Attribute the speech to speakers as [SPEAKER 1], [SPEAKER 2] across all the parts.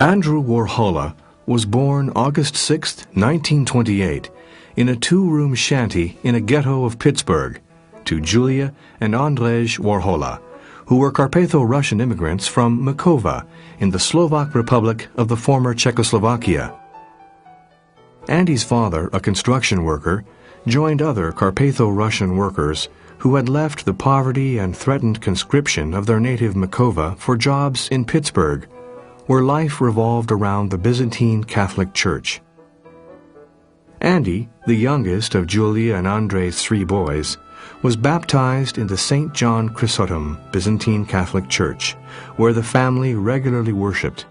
[SPEAKER 1] Andrew Warhol was born August 6, 1928, in a two-room shanty in a ghetto of Pittsburgh, to Julia and Andrzej Warhol, who were Carpatho-Russian immigrants from Makova in the Slovak Republic of the former Czechoslovakia. Andy's father, a construction worker, joined other Carpatho-Russian workers who had left the poverty and threatened conscription of their native Makova for jobs in Pittsburgh, where life revolved around the Byzantine Catholic Church. Andy, the youngest of Julia and Andrej's three boys, was baptized in the St. John Chrysostom Byzantine Catholic Church, where the family regularly worshipped.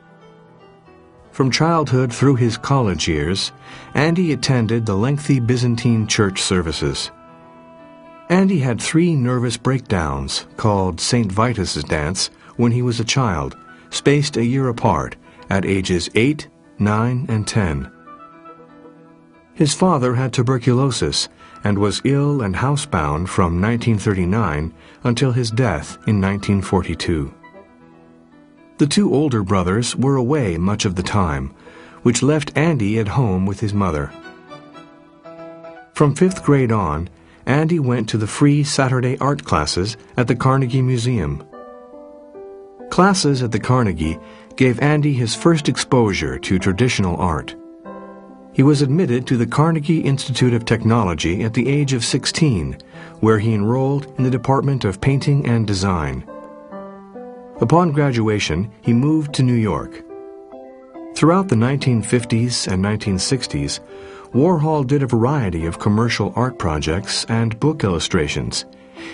[SPEAKER 1] From childhood through his college years, Andy attended the lengthy Byzantine church services. Andy had 3 nervous breakdowns, called St. Vitus's dance, when he was a child, spaced a year apart, at ages 8, 9, and 10. His father had tuberculosis and was ill and housebound from 1939 until his death in 1942. The 2 older brothers were away much of the time, which left Andy at home with his mother. From 5th grade on, Andy went to the free Saturday art classes at the Carnegie Museum. Classes at the Carnegie gave Andy his first exposure to traditional art. He was admitted to the Carnegie Institute of Technology at the age of 16, where he enrolled in the Department of Painting and Design. Upon graduation, he moved to New York. Throughout the 1950s and 1960s, Warhol did a variety of commercial art projects and book illustrations.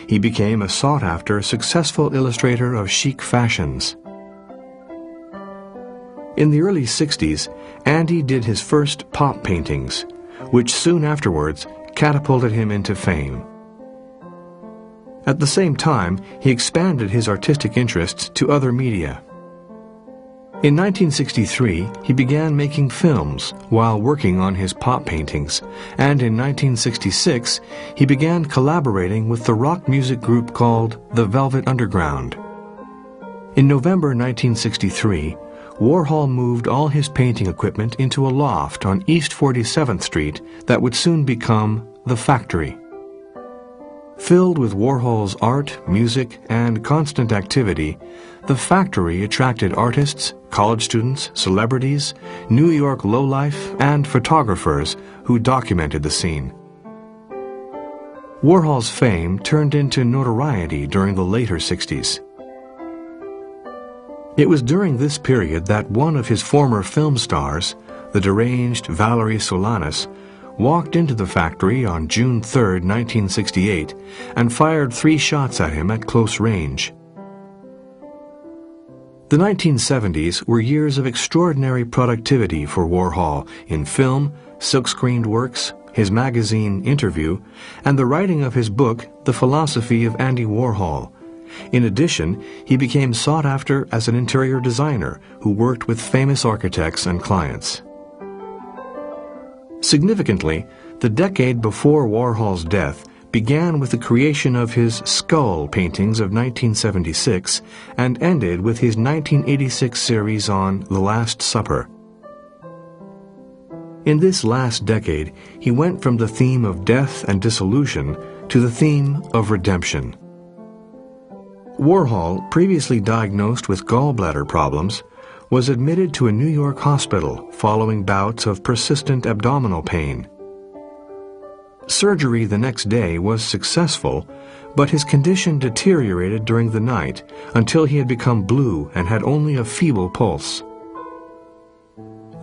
[SPEAKER 1] He became a sought-after, successful illustrator of chic fashions. In the early 60s, Andy did his first pop paintings, which soon afterwards catapulted him into fame. At the same time, he expanded his artistic interests to other media. In 1963, he began making films while working on his pop paintings, and in 1966, he began collaborating with the rock music group called the Velvet Underground. In November 1963, Warhol moved all his painting equipment into a loft on East 47th Street that would soon become The Factory. Filled with Warhol's art, music, and constant activity, The Factory attracted artists, college students, celebrities, New York lowlife, and photographers who documented the scene. Warhol's fame turned into notoriety during the later 60s. It was during this period that one of his former film stars, the deranged Valerie Solanas, walked into the factory on June 3, 1968, and fired 3 shots at him at close range. The 1970s were years of extraordinary productivity for Warhol in film, silk-screened works, his magazine Interview, and the writing of his book, The Philosophy of Andy Warhol. In addition, he became sought after as an interior designer who worked with famous architects and clients. Significantly, the decade before Warhol's death began with the creation of his Skull paintings of 1976 and ended with his 1986 series on The Last Supper. In this last decade, he went from the theme of death and dissolution to the theme of redemption. Warhol, previously diagnosed with gallbladder problems, was admitted to a New York hospital following bouts of persistent abdominal pain. Surgery the next day was successful, but his condition deteriorated during the night until he had become blue and had only a feeble pulse.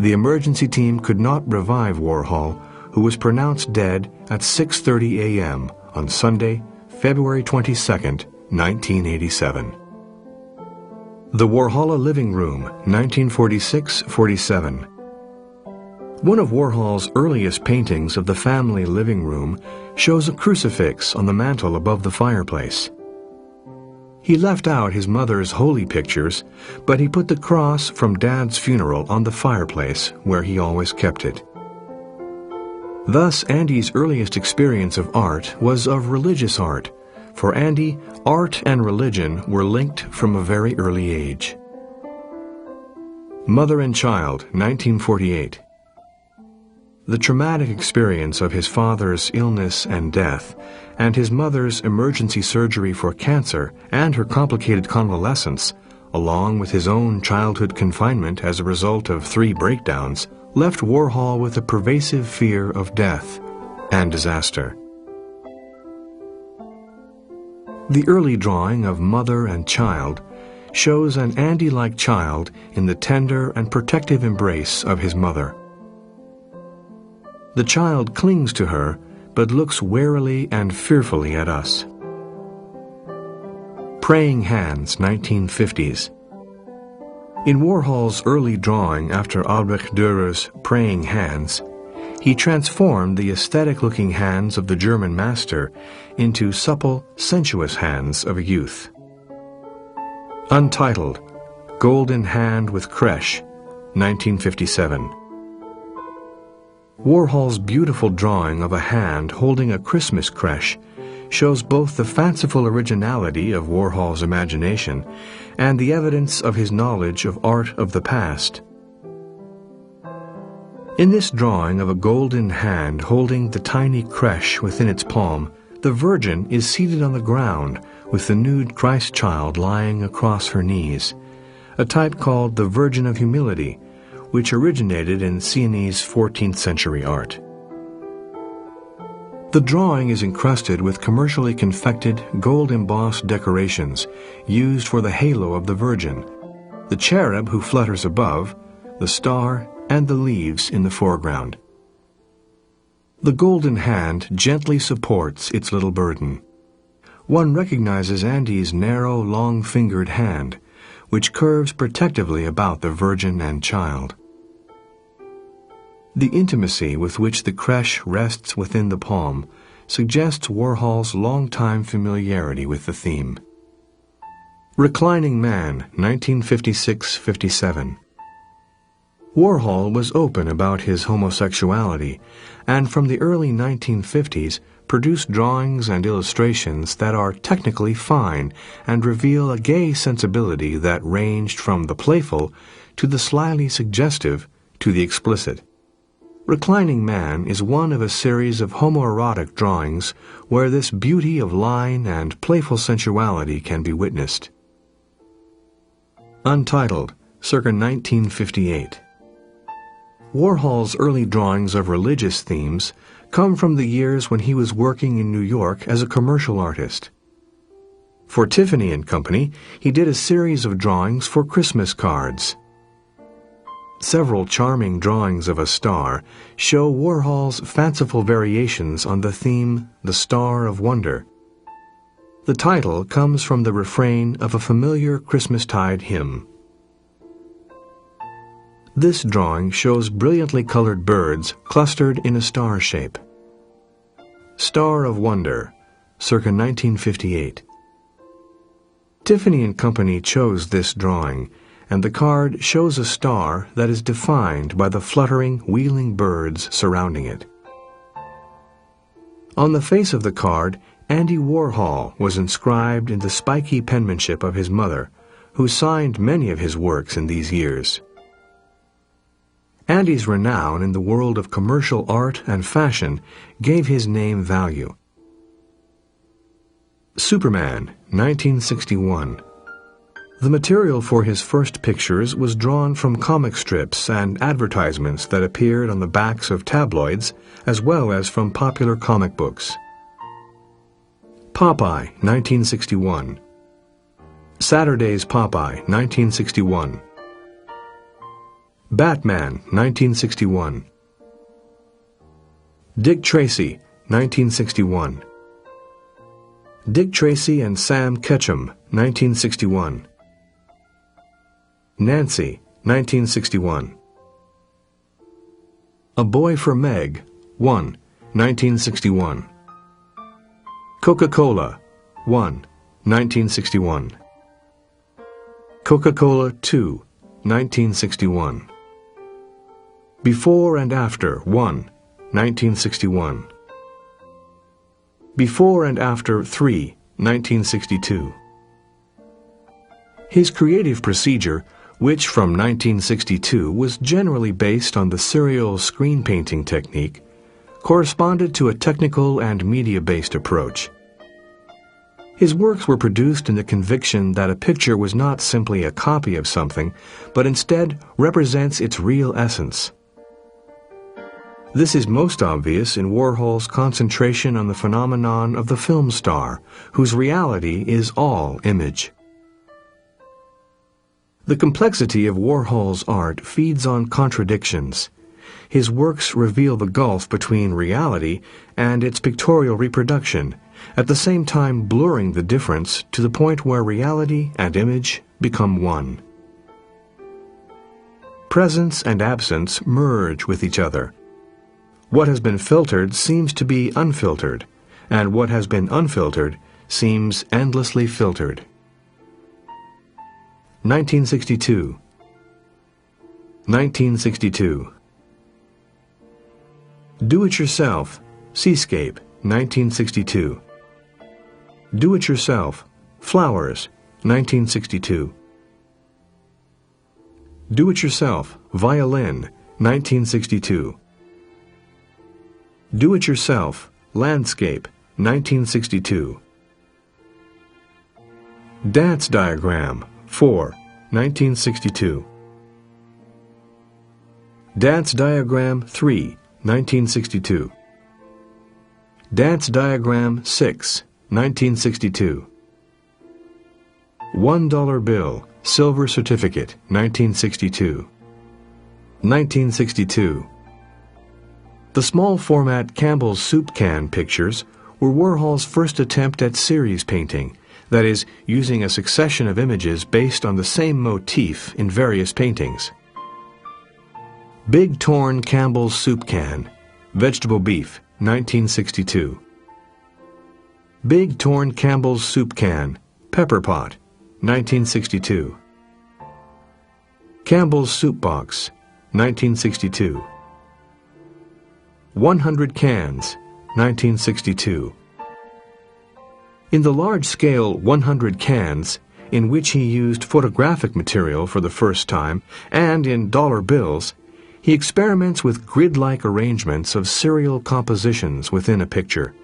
[SPEAKER 1] The emergency team could not revive Warhol, who was pronounced dead at 6:30 a.m. on Sunday, February 22, 1987. The Warhol Living Room, 1946-47. One of Warhol's earliest paintings of the family living room shows a crucifix on the mantel above the fireplace. He left out his mother's holy pictures, but he put the cross from Dad's funeral on the fireplace where he always kept it. Thus, Andy's earliest experience of art was of religious art. For Andy, art and religion were linked from a very early age. Mother and Child, 1948. The traumatic experience of his father's illness and death, and his mother's emergency surgery for cancer and her complicated convalescence, along with his own childhood confinement as a result of 3 breakdowns, left Warhol with a pervasive fear of death and disaster. The early drawing of Mother and Child shows an Andy-like child in the tender and protective embrace of his mother. The child clings to her, but looks warily and fearfully at us. Praying Hands, 1950s. In Warhol's early drawing after Albrecht Dürer's Praying Hands, he transformed the aesthetic-looking hands of the German master into supple, sensuous hands of a youth. Untitled, Golden Hand with Creche, 1957. Warhol's beautiful drawing of a hand holding a Christmas creche shows both the fanciful originality of Warhol's imagination and the evidence of his knowledge of art of the past. In this drawing of a golden hand holding the tiny creche within its palm, the Virgin is seated on the ground with the nude Christ child lying across her knees, a type called the Virgin of Humility, which originated in Sienese 14th century art. The drawing is encrusted with commercially confected, gold-embossed decorations used for the halo of the Virgin, the cherub who flutters above, the star, and the leaves in the foreground. The golden hand gently supports its little burden. One recognizes Andy's narrow, long-fingered hand, which curves protectively about the Virgin and Child. The intimacy with which the creche rests within the palm suggests Warhol's long-time familiarity with the theme. Reclining Man, 1956-57. Warhol was open about his homosexuality, and from the early 1950s produced drawings and illustrations that are technically fine and reveal a gay sensibility that ranged from the playful to the slyly suggestive to the explicit. Reclining Man is one of a series of homoerotic drawings where this beauty of line and playful sensuality can be witnessed. Untitled, circa 1958. Warhol's early drawings of religious themes come from the years when he was working in New York as a commercial artist. For Tiffany & Company, he did a series of drawings for Christmas cards. Several charming drawings of a star show Warhol's fanciful variations on the theme The Star of Wonder. The title comes from the refrain of a familiar Christmastide hymn. This drawing shows brilliantly colored birds clustered in a star shape. Star of Wonder, circa 1958. Tiffany & Company chose this drawing, and the card shows a star that is defined by the fluttering, wheeling birds surrounding it. On the face of the card, Andy Warhol was inscribed in the spiky penmanship of his mother, who signed many of his works in these years. Andy's renown in the world of commercial art and fashion gave his name value. Superman, 1961. The material for his first pictures was drawn from comic strips and advertisements that appeared on the backs of tabloids, as well as from popular comic books. Popeye, 1961. Saturday's Popeye, 1961. Batman, 1961. Dick Tracy, 1961. Dick Tracy and Sam Ketchum, 1961. Nancy, 1961. A Boy for Meg, 1, 1961. Coca-Cola, 1, 1961. Coca-Cola 2, 1961. Before and After, 1, 1961. Before and After 3, 1962. His creative procedure which from 1962 was generally based on the serial screen painting technique, corresponded to a technical and media-based approach. His works were produced in the conviction that a picture was not simply a copy of something, but instead represents its real essence. This is most obvious in Warhol's concentration on the phenomenon of the film star, whose reality is all image. The complexity of Warhol's art feeds on contradictions. His works reveal the gulf between reality and its pictorial reproduction, at the same time blurring the difference to the point where reality and image become one. Presence and absence merge with each other. What has been filtered seems to be unfiltered, and what has been unfiltered seems endlessly filtered. 1962. 1962. Do-it-yourself, Seascape, 1962. Do-it-yourself, Flowers, 1962. Do-it-yourself, Violin, 1962. Do-it-yourself, Landscape, 1962. Dance Diagram, 4, 1962. Dance Diagram 3, 1962. Dance Diagram 6, 1962. $1 Bill, Silver Certificate, 1962. 1962. The small-format Campbell's soup can pictures were Warhol's first attempt at series painting, that is, using a succession of images based on the same motif in various paintings. Big Torn Campbell's Soup Can, Vegetable Beef, 1962. Big Torn Campbell's Soup Can, Pepper Pot, 1962. Campbell's Soup Box, 1962. 100 Cans, 1962. In the large-scale 100 Cans, in which he used photographic material for the first time, and in dollar bills, he experiments with grid-like arrangements of serial compositions within a picture.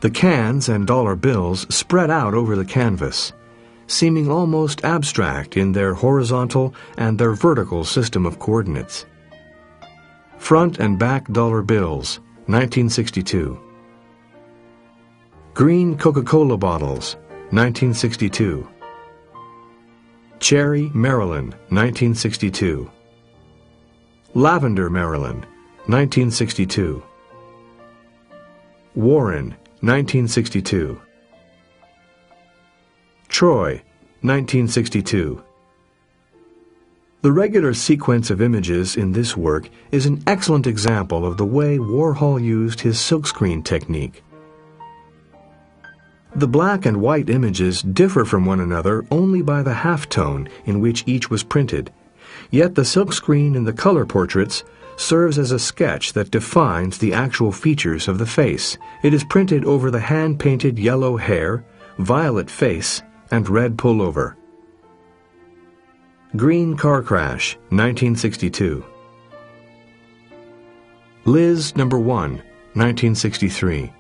[SPEAKER 1] The cans and dollar bills spread out over the canvas, seeming almost abstract in their horizontal and their vertical system of coordinates. Front and back dollar bills, 1962. Green Coca-Cola bottles, 1962. Cherry, Maryland, 1962. Lavender, Maryland, 1962. Warren, 1962. Troy, 1962. The regular sequence of images in this work is an excellent example of the way Warhol used his silkscreen technique. The black and white images differ from one another only by the halftone in which each was printed, yet the silkscreen in the color portraits serves as a sketch that defines the actual features of the face. It is printed over the hand-painted yellow hair, violet face, and red pullover. Green Car Crash, 1962. Liz No. 1, 1963.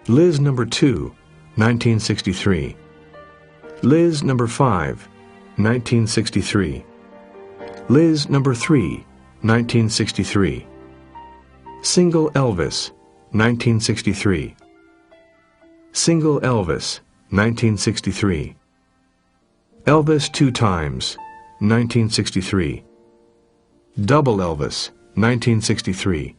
[SPEAKER 1] Liz No. 2, 1963. Liz No. 5, 1963. Liz No. 3, 1963. Single Elvis, 1963. Single Elvis, 1963. Elvis 2 Times, 1963. Double Elvis, 1963.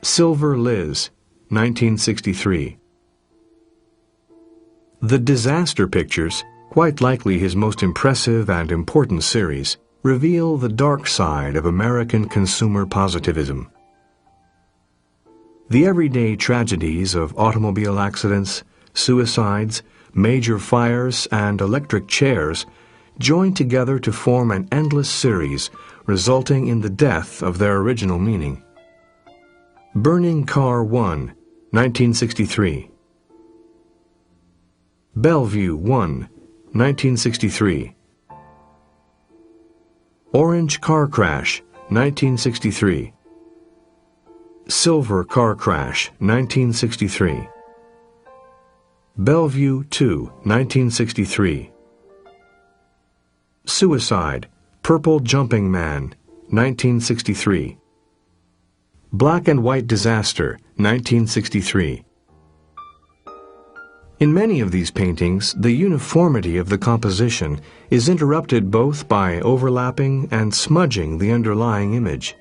[SPEAKER 1] Silver Liz, 1963. The Disaster Pictures, quite likely his most impressive and important series, reveal the dark side of American consumer positivism. The everyday tragedies of automobile accidents, suicides, major fires, and electric chairs join together to form an endless series, resulting in the death of their original meaning. Burning Car 1, 1963. Bellevue 1, 1963. Orange car crash, 1963. Silver car crash, 1963. Bellevue 2, 1963. Suicide, Purple Jumping Man, 1963. Black and White Disaster, 1963. In many of these paintings, the uniformity of the composition is interrupted both by overlapping and smudging the underlying image,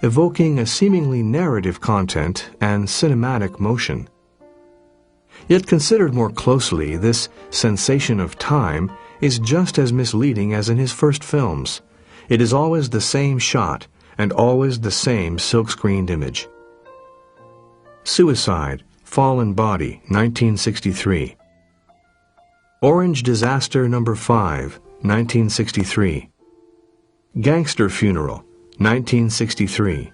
[SPEAKER 1] evoking a seemingly narrative content and cinematic motion. Yet considered more closely, this sensation of time is just as misleading as in his first films. It is always the same shot and always the same silk-screened image. Suicide, Fallen Body, 1963. Orange Disaster No. 5, 1963. Gangster Funeral, 1963.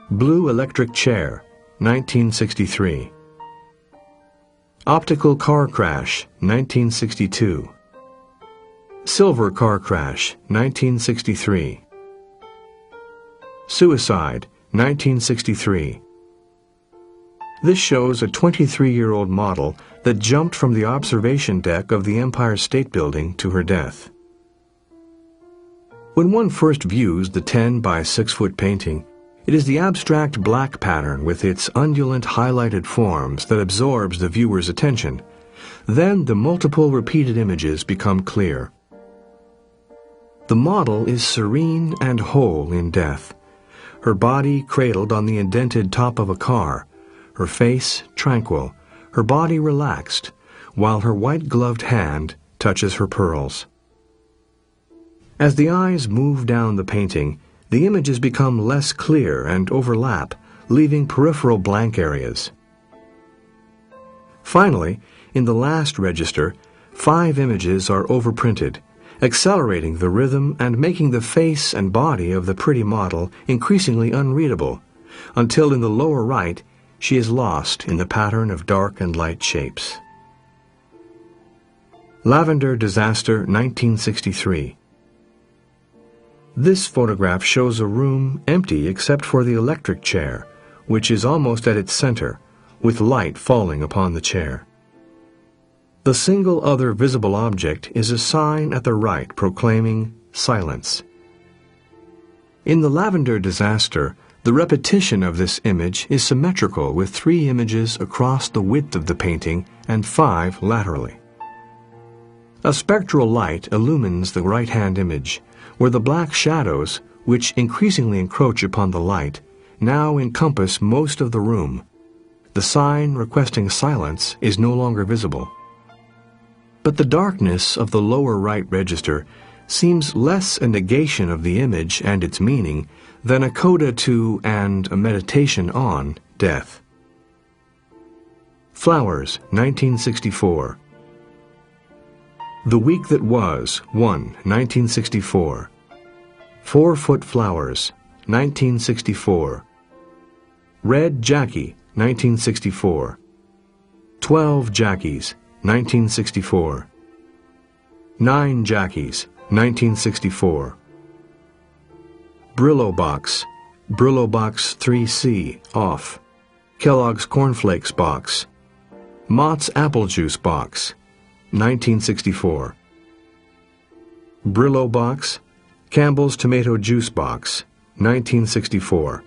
[SPEAKER 1] Blue Electric Chair, 1963. Optical Car Crash, 1962. Silver Car Crash, 1963. Suicide, 1963. This shows a 23-year-old model that jumped from the observation deck of the Empire State Building to her death. When one first views the 10 by 6 foot painting, it is the abstract black pattern with its undulant highlighted forms that absorbs the viewer's attention. Then the multiple repeated images become clear. The model is serene and whole in death, her body cradled on the indented top of a car, her face tranquil, her body relaxed, while her white-gloved hand touches her pearls. As the eyes move down the painting, the images become less clear and overlap, leaving peripheral blank areas. Finally, in the last register, 5 images are overprinted, accelerating the rhythm and making the face and body of the pretty model increasingly unreadable, until in the lower right she is lost in the pattern of dark and light shapes. Lavender Disaster, 1963. This photograph shows a room empty except for the electric chair, which is almost at its center, with light falling upon the chair. The single other visible object is a sign at the right proclaiming silence. In the Lavender Disaster, the repetition of this image is symmetrical with 3 images across the width of the painting and 5 laterally. A spectral light illumines the right-hand image, where the black shadows, which increasingly encroach upon the light, now encompass most of the room. The sign requesting silence is no longer visible. But the darkness of the lower right register seems less a negation of the image and its meaning than a coda to and a meditation on death. Flowers, 1964. The Week That Was, 1, 1964. 4-Foot Flowers, 1964. Red Jackie, 1964. 12 Jackies, 1964. 9 Jackies, 1964. Brillo Box, Brillo Box 3C, off. Kellogg's Cornflakes Box. Mott's Apple Juice Box, 1964. Brillo Box, Campbell's Tomato Juice Box, 1964.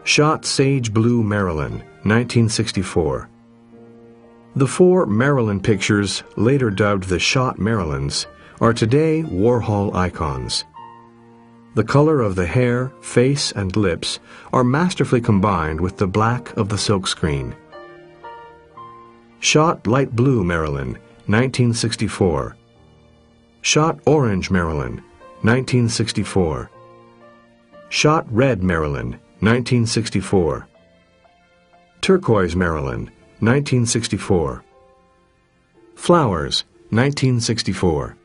[SPEAKER 1] Shot Sage Blue Marilyn, 1964. The 4 Marilyn pictures, later dubbed the Shot Marilyns, are today Warhol icons. The color of the hair, face, and lips are masterfully combined with the black of the silkscreen. Shot Light Blue Marilyn, 1964. Shot Orange Marilyn, 1964. Shot Red Marilyn, 1964. Turquoise Marilyn, 1964. Flowers, 1964.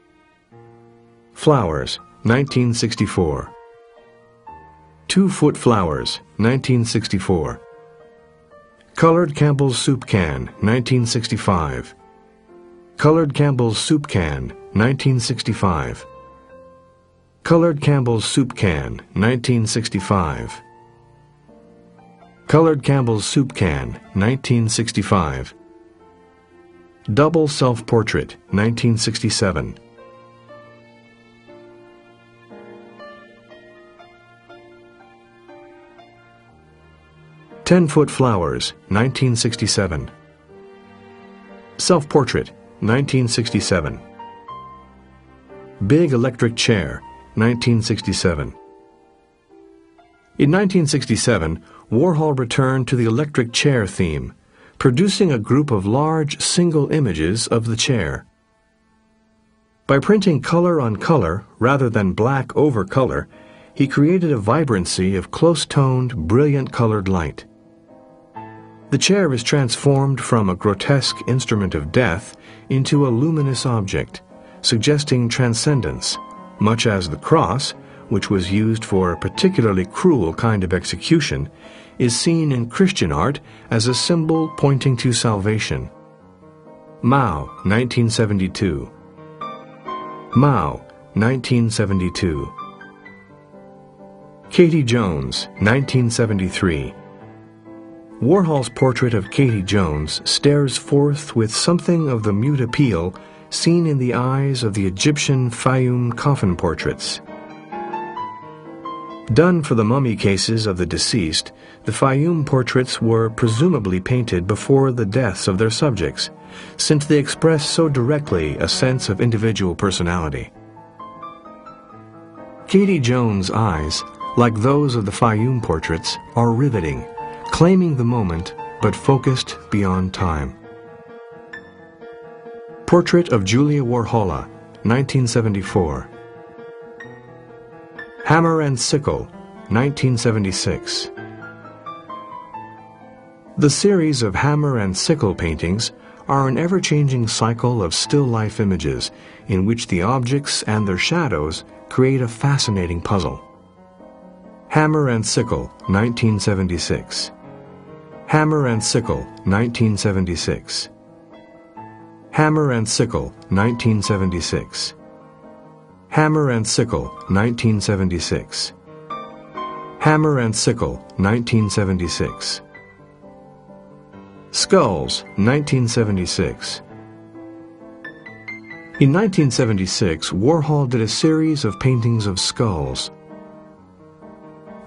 [SPEAKER 1] Flowers, 1964. 2-Foot Flowers, 1964. Colored Campbell's Soup Can, 1965. Colored Campbell's Soup Can, 1965. Colored Campbell's Soup Can, 1965. Colored Campbell's Soup Can, 1965. Double Self-Portrait, 1967. Ten-Foot Flowers, 1967. Self-Portrait, 1967. Big Electric Chair, 1967. In 1967, Warhol returned to the electric chair theme, producing a group of large single images of the chair. By printing color on color rather than black over color, he created a vibrancy of close-toned, brilliant colored light. The chair is transformed from a grotesque instrument of death into a luminous object, suggesting transcendence, much as the cross, which was used for a particularly cruel kind of execution, is seen in Christian art as a symbol pointing to salvation. Mao, 1972. Mao, 1972. Katie Jones, 1973. Warhol's portrait of Katie Jones stares forth with something of the mute appeal seen in the eyes of the Egyptian Fayum coffin portraits. Done for the mummy cases of the deceased, the Fayum portraits were presumably painted before the deaths of their subjects, since they express so directly a sense of individual personality. Katie Jones' eyes, like those of the Fayum portraits, are riveting, claiming the moment, but focused beyond time. Portrait of Julia Warhola, 1974. Hammer and Sickle, 1976. The series of hammer and sickle paintings are an ever-changing cycle of still-life images in which the objects and their shadows create a fascinating puzzle. Hammer and Sickle, 1976. Hammer and Sickle, 1976. Hammer and Sickle, 1976. Hammer and Sickle, 1976. Hammer and Sickle, 1976. Skulls, 1976. In 1976, Warhol did a series of paintings of skulls.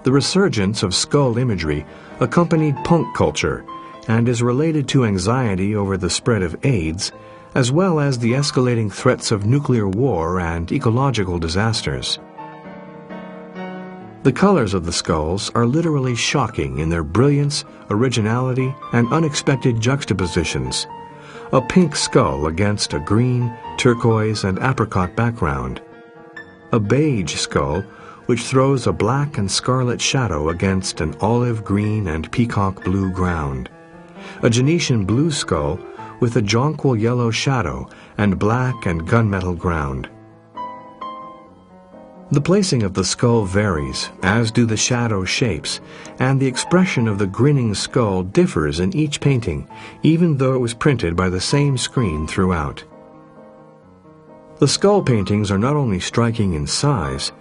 [SPEAKER 1] The resurgence of skull imagery accompanied punk culture and is related to anxiety over the spread of AIDS, as well as the escalating threats of nuclear war and ecological disasters. The colors of the skulls are literally shocking in their brilliance, originality, and unexpected juxtapositions. A pink skull against a green, turquoise, and apricot background. A beige skull which throws a black and scarlet shadow against an olive green and peacock blue ground. A Genetian blue skull with a jonquil yellow shadow and black and gunmetal ground. The placing of the skull varies, as do the shadow shapes, and the expression of the grinning skull differs in each painting, even though it was printed by the same screen throughout. The skull paintings are not only striking in size,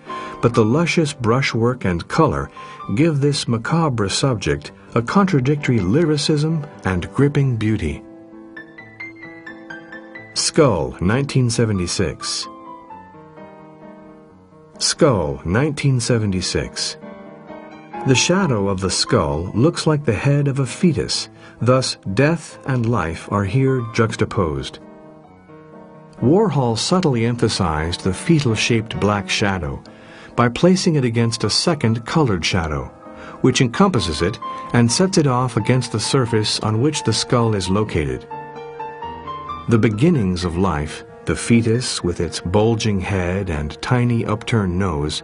[SPEAKER 1] but the luscious brushwork and color give this macabre subject a contradictory lyricism and gripping beauty. Skull, 1976. Skull, 1976. The shadow of the skull looks like the head of a fetus, thus death and life are here juxtaposed. Warhol subtly emphasized the fetal-shaped black shadow by placing it against a second colored shadow, which encompasses it and sets it off against the surface on which the skull is located. The beginnings of life, the fetus with its bulging head and tiny upturned nose,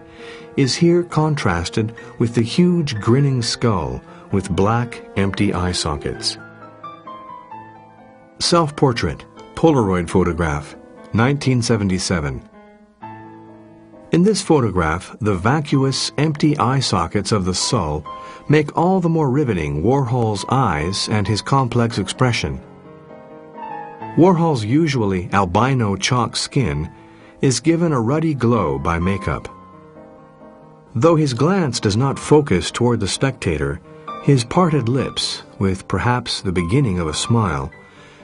[SPEAKER 1] is here contrasted with the huge grinning skull with black, empty eye sockets. Self-portrait, Polaroid photograph, 1977. In this photograph, the vacuous, empty eye sockets of the skull make all the more riveting Warhol's eyes and his complex expression. Warhol's usually albino chalk skin is given a ruddy glow by makeup. Though his glance does not focus toward the spectator, his parted lips, with perhaps the beginning of a smile,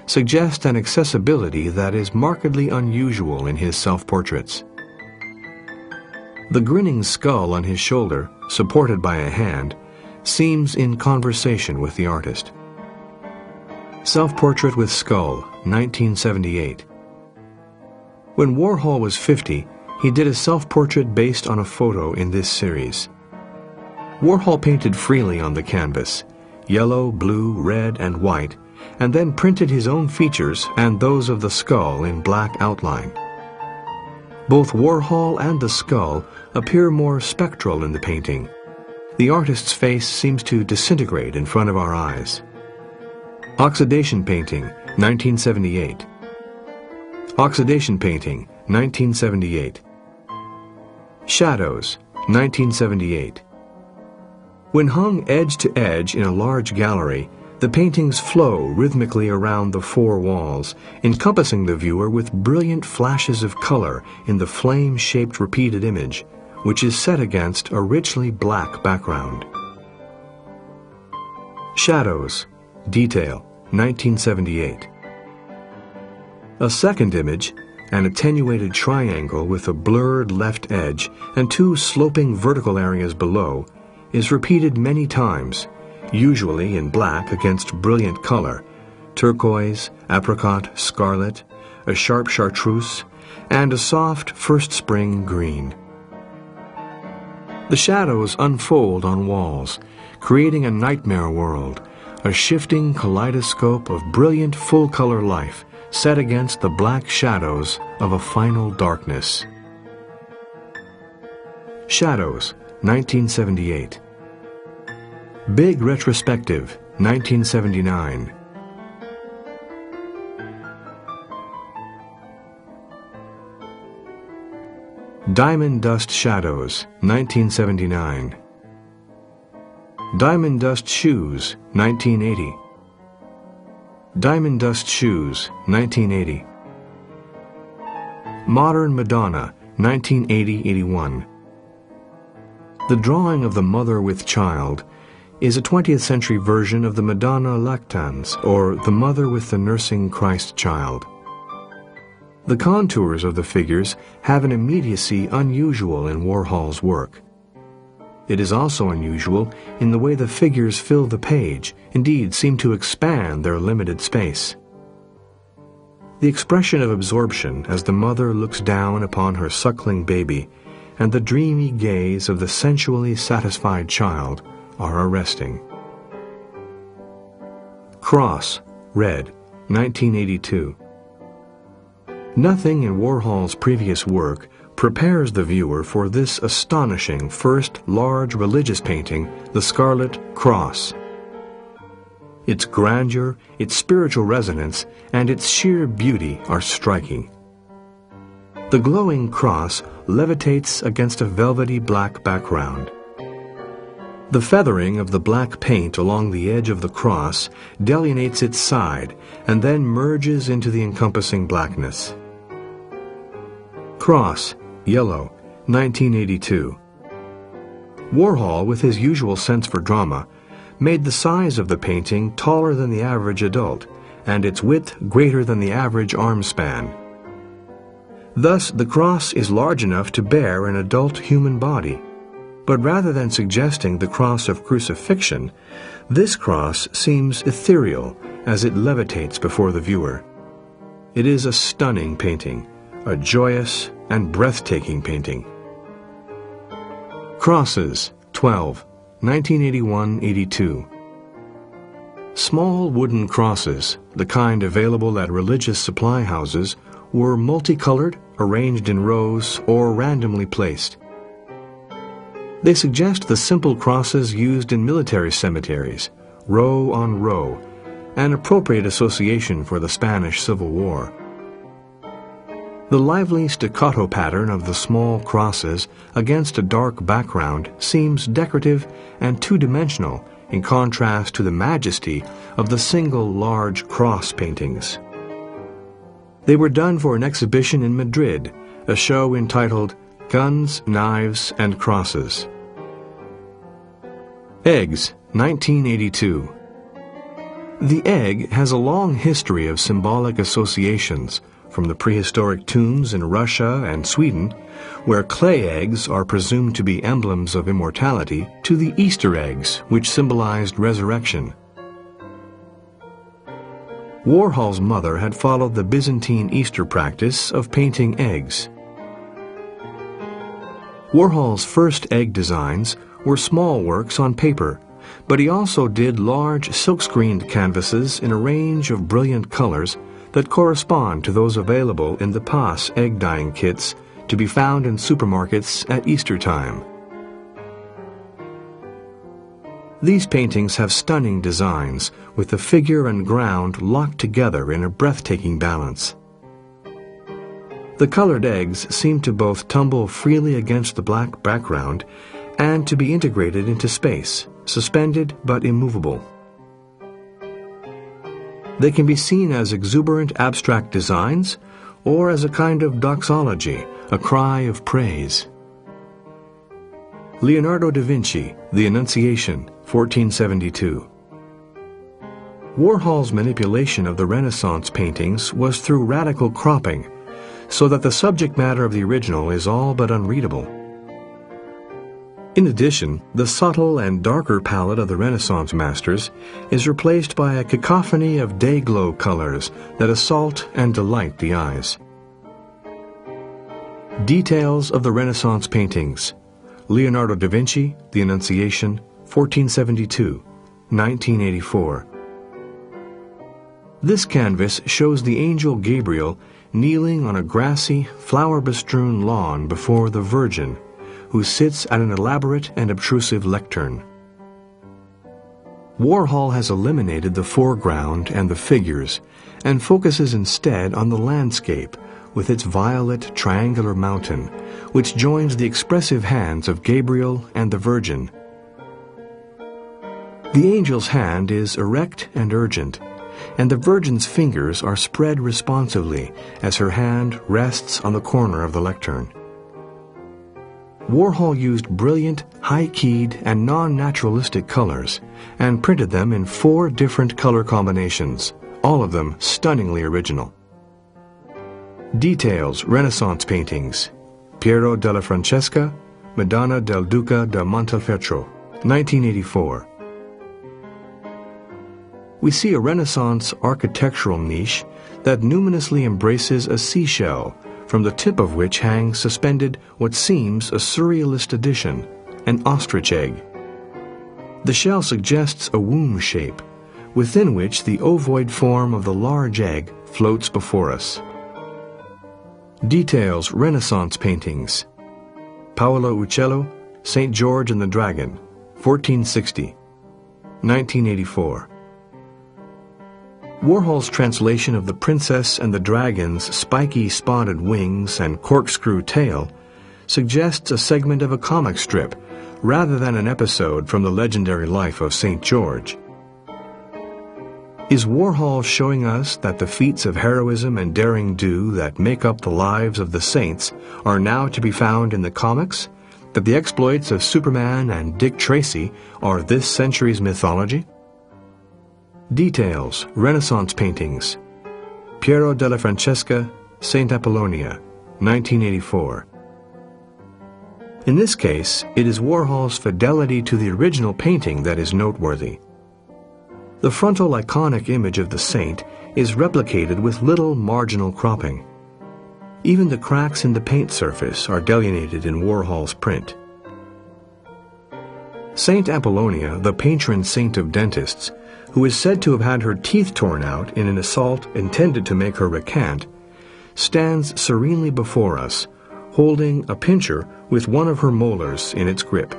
[SPEAKER 1] suggest an accessibility that is markedly unusual in his self-portraits. The grinning skull on his shoulder, supported by a hand, seems in conversation with the artist. Self-portrait with skull, 1978. When Warhol was 50, he did a self-portrait based on a photo in this series. Warhol painted freely on the canvas, yellow, blue, red, and white, and then printed his own features and those of the skull in black outline. Both Warhol and the skull appear more spectral in the painting. The artist's face seems to disintegrate in front of our eyes. Oxidation painting, 1978. Oxidation painting, 1978. Shadows, 1978. When hung edge to edge in a large gallery, the paintings flow rhythmically around the four walls, encompassing the viewer with brilliant flashes of color in the flame-shaped repeated image, which is set against a richly black background. Shadows, detail, 1978. A second image, an attenuated triangle with a blurred left edge and two sloping vertical areas below, is repeated many times, usually in black against brilliant color, turquoise, apricot, scarlet, a sharp chartreuse, and a soft first spring green. The shadows unfold on walls, creating a nightmare world, a shifting kaleidoscope of brilliant full-color life set against the black shadows of a final darkness. Shadows, 1978. Big Retrospective, 1979. Diamond Dust Shadows, 1979. Diamond Dust Shoes, 1980. Diamond Dust Shoes, 1980. Modern Madonna, 1980-81. The drawing of the mother with child is a 20th century version of the Madonna Lactans, or the mother with the nursing Christ child. The contours of the figures have an immediacy unusual in Warhol's work. It is also unusual in the way the figures fill the page, indeed seem to expand their limited space. The expression of absorption as the mother looks down upon her suckling baby and the dreamy gaze of the sensually satisfied child are arresting. Cross, red, 1982. Nothing in Warhol's previous work prepares the viewer for this astonishing first large religious painting, The Scarlet Cross. Its grandeur, its spiritual resonance, and its sheer beauty are striking. The glowing cross levitates against a velvety black background. The feathering of the black paint along the edge of the cross delineates its side and then merges into the encompassing blackness. Cross, yellow, 1982. Warhol, with his usual sense for drama, made the size of the painting taller than the average adult and its width greater than the average arm span. Thus, the cross is large enough to bear an adult human body. But rather than suggesting the cross of crucifixion, this cross seems ethereal as it levitates before the viewer. It is a stunning painting, a joyous and breathtaking painting. Crosses, 12, 1981-82. Small wooden crosses, the kind available at religious supply houses, were multicolored, arranged in rows, or randomly placed. They suggest the simple crosses used in military cemeteries, row on row, an appropriate association for the Spanish Civil War. The lively staccato pattern of the small crosses against a dark background seems decorative and two-dimensional in contrast to the majesty of the single large cross paintings. They were done for an exhibition in Madrid, a show entitled Guns, Knives, and Crosses. Eggs, 1982. The egg has a long history of symbolic associations, from the prehistoric tombs in Russia and Sweden, where clay eggs are presumed to be emblems of immortality, to the Easter eggs, which symbolized resurrection. Warhol's mother had followed the Byzantine Easter practice of painting eggs. Warhol's first egg designs were small works on paper, but he also did large silk-screened canvases in a range of brilliant colors that correspond to those available in the Pass egg dyeing kits to be found in supermarkets at Easter time. These paintings have stunning designs, with the figure and ground locked together in a breathtaking balance. The colored eggs seem to both tumble freely against the black background and to be integrated into space, suspended but immovable. They can be seen as exuberant abstract designs or as a kind of doxology, a cry of praise. Leonardo da Vinci, The Annunciation, 1472. Warhol's manipulation of the Renaissance paintings was through radical cropping, so that the subject matter of the original is all but unreadable. In addition, the subtle and darker palette of the Renaissance masters is replaced by a cacophony of day-glow colors that assault and delight the eyes. Details of the Renaissance paintings. Leonardo da Vinci, The Annunciation, 1472, 1984. This canvas shows the angel Gabriel kneeling on a grassy, flower-bestrewn lawn before the Virgin, who sits at an elaborate and obtrusive lectern. Warhol has eliminated the foreground and the figures and focuses instead on the landscape with its violet triangular mountain, which joins the expressive hands of Gabriel and the Virgin. The angel's hand is erect and urgent, and the Virgin's fingers are spread responsively as her hand rests on the corner of the lectern. Warhol used brilliant, high-keyed, and non-naturalistic colors and printed them in 4 different color combinations, all of them stunningly original. Details, Renaissance paintings. Piero della Francesca, Madonna del Duca da Montefeltro, 1984. We see a Renaissance architectural niche that numinously embraces a seashell, from the tip of which hangs suspended what seems a surrealist addition, an ostrich egg. The shell suggests a womb shape, within which the ovoid form of the large egg floats before us. Details, Renaissance paintings. Paolo Uccello, St. George and the Dragon, 1460, 1984. Warhol's translation of the Princess and the Dragon's spiky spotted wings and corkscrew tail suggests a segment of a comic strip rather than an episode from the legendary life of St. George. Is Warhol showing us that the feats of heroism and derring-do that make up the lives of the saints are now to be found in the comics? That the exploits of Superman and Dick Tracy are this century's mythology? Details, Renaissance paintings. Piero della Francesca, Saint Apollonia, 1984. In this case, it is Warhol's fidelity to the original painting that is noteworthy. The frontal iconic image of the saint is replicated with little marginal cropping. Even the cracks in the paint surface are delineated in Warhol's print. Saint Apollonia, the patron saint of dentists, who is said to have had her teeth torn out in an assault intended to make her recant, stands serenely before us, holding a pincher with one of her molars in its grip.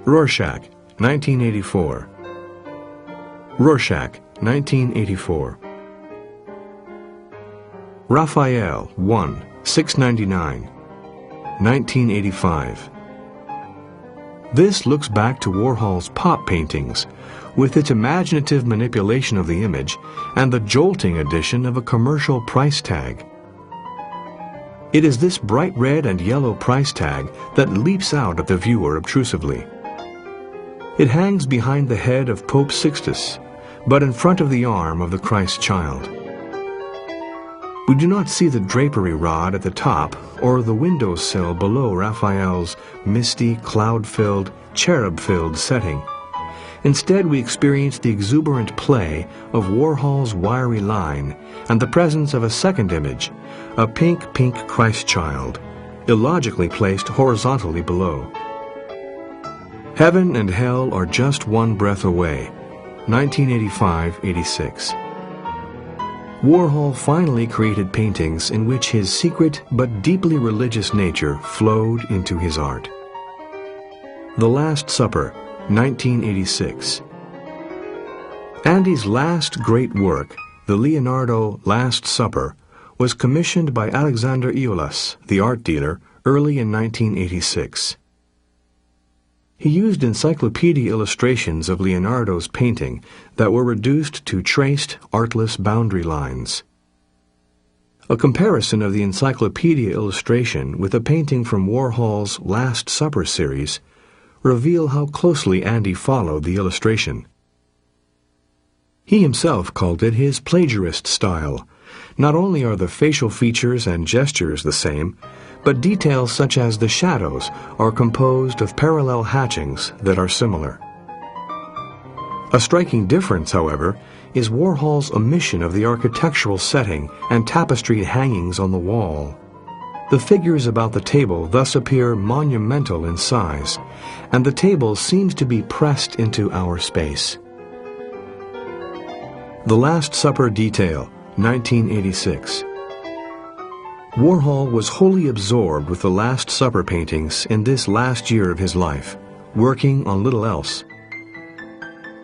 [SPEAKER 1] Rorschach, 1984. Rorschach, 1984. Raphael, 1, 699, 1985. This looks back to Warhol's pop paintings, with its imaginative manipulation of the image and the jolting addition of a commercial price tag. It is this bright red and yellow price tag that leaps out at the viewer obtrusively. It hangs behind the head of Pope Sixtus, but in front of the arm of the Christ child. We do not see the drapery rod at the top or the windowsill below Raphael's misty, cloud-filled, cherub-filled setting. Instead, we experience the exuberant play of Warhol's wiry line and the presence of a second image, a pink Christ child, illogically placed horizontally below. Heaven and Hell Are Just One Breath Away, 1985-86. Warhol finally created paintings in which his secret but deeply religious nature flowed into his art. The Last Supper, 1986. Andy's last great work, the Leonardo Last Supper, was commissioned by Alexander Iolas, the art dealer, early in 1986. He used encyclopedia illustrations of Leonardo's painting that were reduced to traced, artless boundary lines. A comparison of the encyclopedia illustration with a painting from Warhol's Last Supper series reveal how closely Andy followed the illustration. He himself called it his plagiarist style. Not only are the facial features and gestures the same, but details such as the shadows are composed of parallel hatchings that are similar. A striking difference, however, is Warhol's omission of the architectural setting and tapestried hangings on the wall. The figures about the table thus appear monumental in size, and the table seems to be pressed into our space. The Last Supper detail, 1986. Warhol was wholly absorbed with the Last Supper paintings in this last year of his life, working on little else.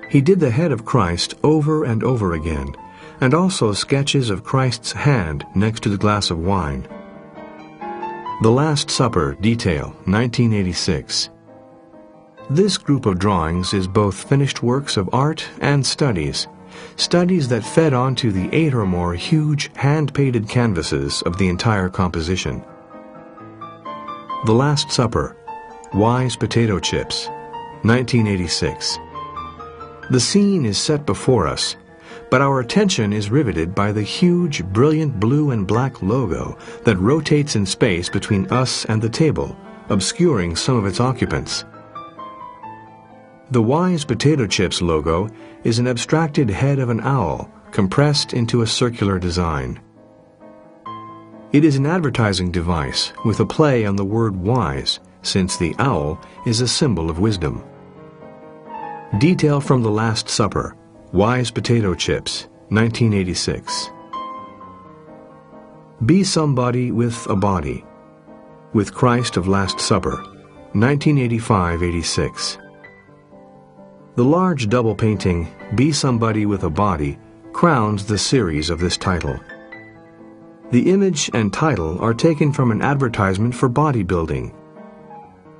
[SPEAKER 1] He did the head of Christ over and over again, and also sketches of Christ's hand next to the glass of wine. The Last Supper detail, 1986. This group of drawings is both finished works of art and studies that fed onto the 8 or more huge hand-painted canvases of the entire composition. The Last Supper, Wise Potato Chips, 1986. The scene is set before us, but our attention is riveted by the huge, brilliant blue and black logo that rotates in space between us and the table, obscuring some of its occupants. The Wise Potato Chips logo is an abstracted head of an owl compressed into a circular design. It is an advertising device with a play on the word wise, since the owl is a symbol of wisdom. Detail from The Last Supper, Wise Potato Chips, 1986. Be Somebody with a Body, with Christ of Last Supper, 1985-86. The large double painting, Be Somebody with a Body, crowns the series of this title. The image and title are taken from an advertisement for bodybuilding.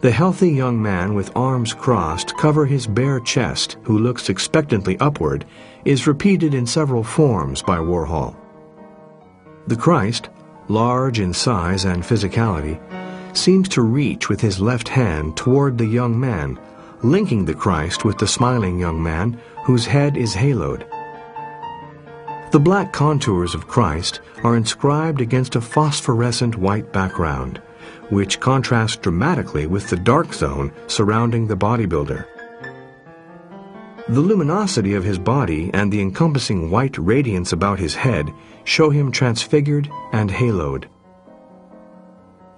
[SPEAKER 1] The healthy young man with arms crossed cover his bare chest, who looks expectantly upward, is repeated in several forms by Warhol. The Christ, large in size and physicality, seems to reach with his left hand toward the young man, linking the Christ with the smiling young man whose head is haloed. The black contours of Christ are inscribed against a phosphorescent white background, which contrasts dramatically with the dark zone surrounding the bodybuilder. The luminosity of his body and the encompassing white radiance about his head show him transfigured and haloed.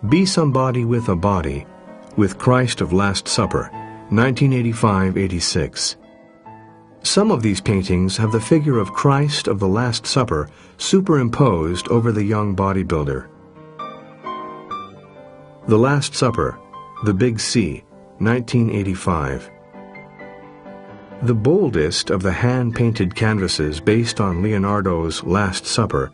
[SPEAKER 1] Be Somebody with a Body, with Christ of Last Supper, 1985-86. Some of these paintings have the figure of Christ of the Last Supper superimposed over the young bodybuilder. The Last Supper, The Big C, 1985. The boldest of the hand-painted canvases based on Leonardo's Last Supper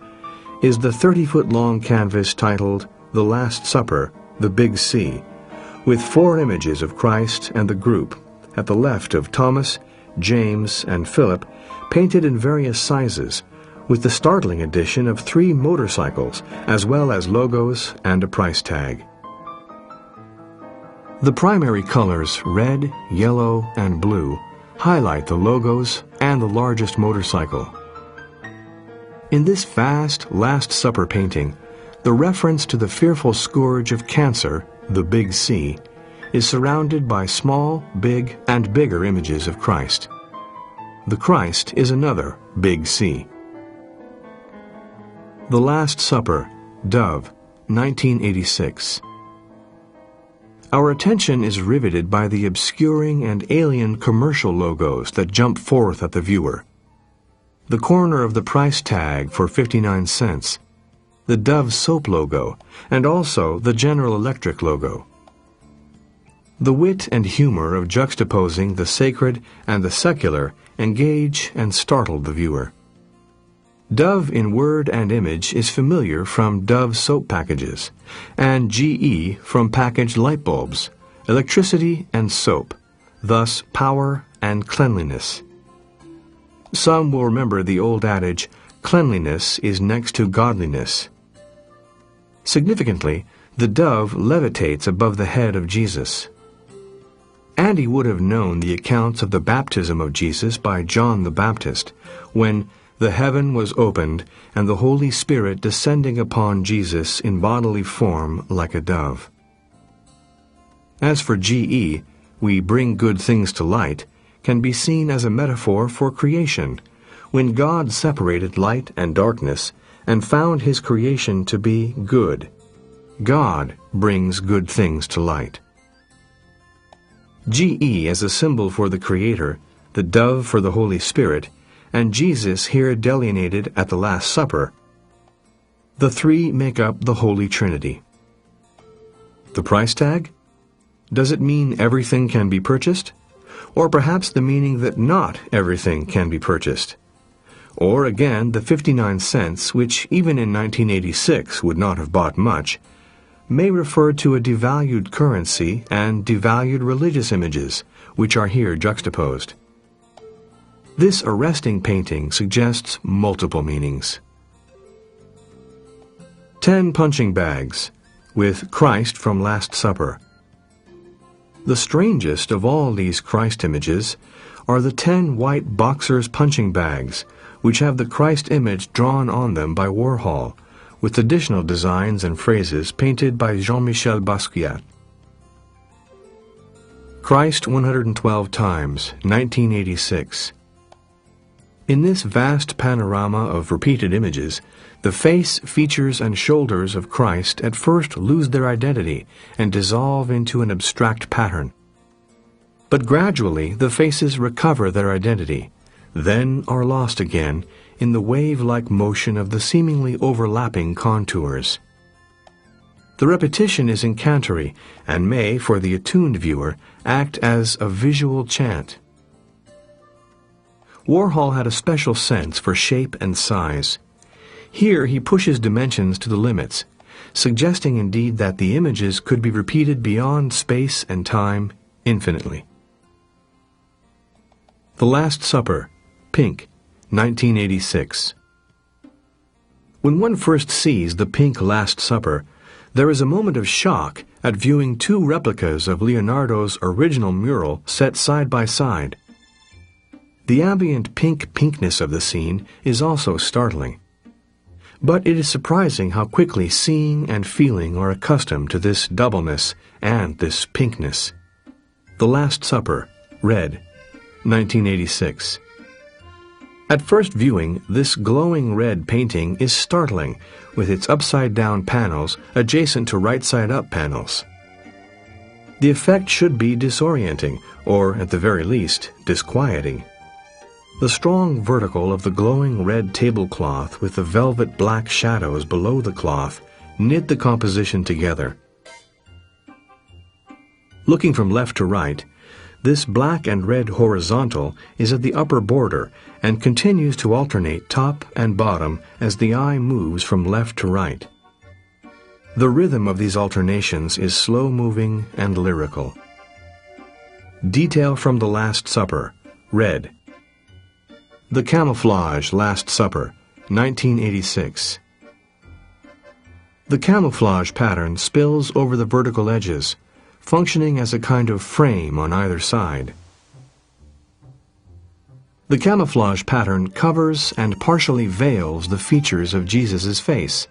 [SPEAKER 1] is the 30-foot-long canvas titled The Last Supper, The Big C, with 4 images of Christ and the group, at the left of Thomas, James, and Philip, painted in various sizes, with the startling addition of 3 motorcycles, as well as logos and a price tag. The primary colors, red, yellow, and blue, highlight the logos and the largest motorcycle. In this vast Last Supper painting, the reference to the fearful scourge of cancer, the Big C, is surrounded by small, big, and bigger images of Christ. The Christ is another Big C. The Last Supper, Dove, 1986. Our attention is riveted by the obscuring and alien commercial logos that jump forth at the viewer. The corner of the price tag for 59 cents, the Dove soap logo, and also the General Electric logo. The wit and humor of juxtaposing the sacred and the secular engage and startle the viewer. Dove in word and image is familiar from Dove soap packages, and GE from packaged light bulbs, electricity and soap, thus power and cleanliness. Some will remember the old adage, cleanliness is next to godliness. Significantly, the dove levitates above the head of Jesus. Andy would have known the accounts of the baptism of Jesus by John the Baptist, when the heaven was opened, and the Holy Spirit descending upon Jesus in bodily form like a dove. As for GE, we bring good things to light, can be seen as a metaphor for creation, when God separated light and darkness and found His creation to be good. God brings good things to light. GE as a symbol for the Creator, the dove for the Holy Spirit, and Jesus here delineated at the Last Supper, the three make up the Holy Trinity. The price tag? Does it mean everything can be purchased? Or perhaps the meaning that not everything can be purchased? Or again, the 59 cents, which even in 1986 would not have bought much, may refer to a devalued currency and devalued religious images, which are here juxtaposed. This arresting painting suggests multiple meanings. 10 punching bags, with Christ from Last Supper. The strangest of all these Christ images are the 10 white boxers' punching bags, which have the Christ image drawn on them by Warhol, with additional designs and phrases painted by Jean-Michel Basquiat. Christ 112 Times, 1986. In this vast panorama of repeated images, the face, features, and shoulders of Christ at first lose their identity and dissolve into an abstract pattern. But gradually the faces recover their identity, then are lost again in the wave-like motion of the seemingly overlapping contours. The repetition is incantatory and may, for the attuned viewer, act as a visual chant. Warhol had a special sense for shape and size. Here he pushes dimensions to the limits, suggesting indeed that the images could be repeated beyond space and time infinitely. The Last Supper, Pink, 1986. When one first sees the pink Last Supper, there is a moment of shock at viewing two replicas of Leonardo's original mural set side by side. The ambient pinkness of the scene is also startling. But it is surprising how quickly seeing and feeling are accustomed to this doubleness and this pinkness. The Last Supper, Red, 1986. At first viewing, this glowing red painting is startling, with its upside-down panels adjacent to right-side-up panels. The effect should be disorienting, or at the very least, disquieting. The strong vertical of the glowing red tablecloth with the velvet black shadows below the cloth knit the composition together. Looking from left to right, this black and red horizontal is at the upper border and continues to alternate top and bottom as the eye moves from left to right. The rhythm of these alternations is slow-moving and lyrical. Detail from the Last Supper, Red. The Camouflage Last Supper, 1986. The camouflage pattern spills over the vertical edges, functioning as a kind of frame on either side. The camouflage pattern covers and partially veils the features of Jesus' face,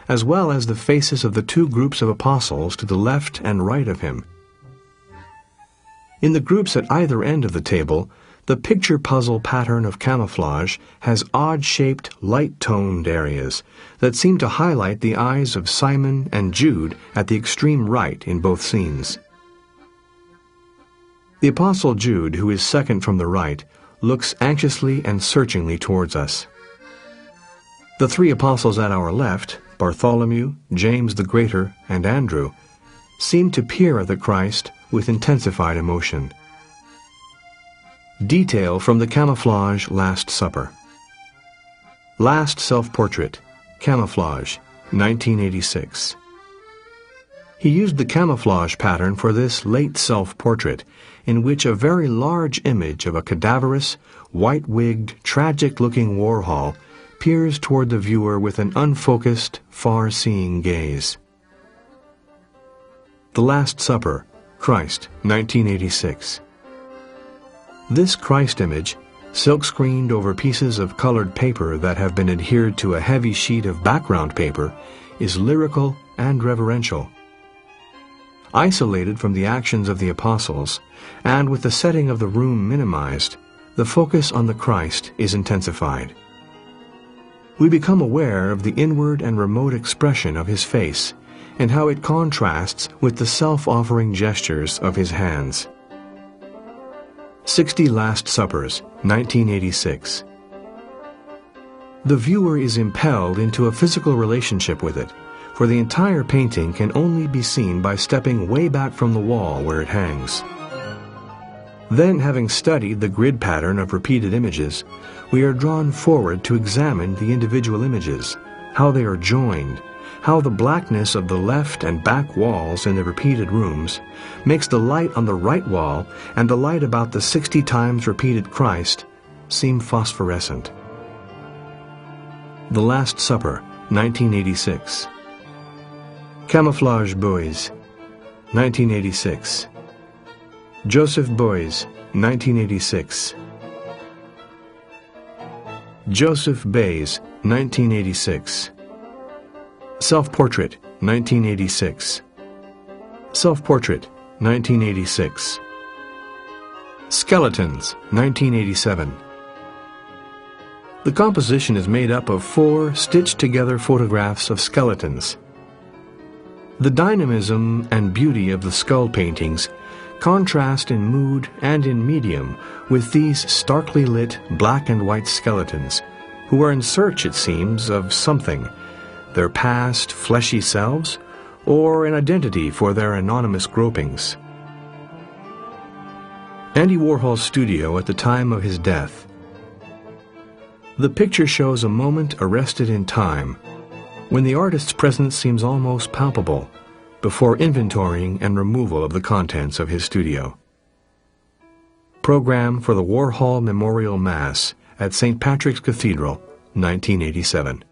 [SPEAKER 1] as well as the faces of the two groups of apostles to the left and right of him. In the groups at either end of the table, the picture puzzle pattern of camouflage has odd-shaped, light-toned areas that seem to highlight the eyes of Simon and Jude at the extreme right in both scenes. The Apostle Jude, who is second from the right, looks anxiously and searchingly towards us. The three apostles at our left, Bartholomew, James the Greater, and Andrew, seem to peer at the Christ with intensified emotion. Detail from the camouflage Last Supper. Last Self-Portrait, Camouflage, 1986. He used the camouflage pattern for this late self-portrait, in which a very large image of a cadaverous, white-wigged, tragic-looking Warhol peers toward the viewer with an unfocused, far-seeing gaze. The Last Supper, Christ, 1986. This Christ image, silk-screened over pieces of colored paper that have been adhered to a heavy sheet of background paper, is lyrical and reverential. Isolated from the actions of the apostles, and with the setting of the room minimized, the focus on the Christ is intensified. We become aware of the inward and remote expression of his face, and how it contrasts with the self-offering gestures of his hands. 60 Last Suppers, 1986. The viewer is impelled into a physical relationship with it, for the entire painting can only be seen by stepping way back from the wall where it hangs. Then, having studied the grid pattern of repeated images, we are drawn forward to examine the individual images, how they are joined, how the blackness of the left and back walls in the repeated rooms makes the light on the right wall and the light about the 60 times repeated Christ seem phosphorescent. The Last Supper, 1986. Camouflage Boys, 1986. Joseph Boys, 1986. Joseph Bays, 1986. Self-Portrait, 1986. Self-Portrait, 1986. Skeletons, 1987. The composition is made up of 4 stitched-together photographs of skeletons. The dynamism and beauty of the skull paintings contrast in mood and in medium with these starkly lit black and white skeletons, who are in search, it seems, of something, their past fleshy selves, or an identity for their anonymous gropings. Andy Warhol's studio at the time of his death. The picture shows a moment arrested in time, when the artist's presence seems almost palpable, before inventorying and removal of the contents of his studio. Program for the Warhol Memorial Mass at St. Patrick's Cathedral, 1987.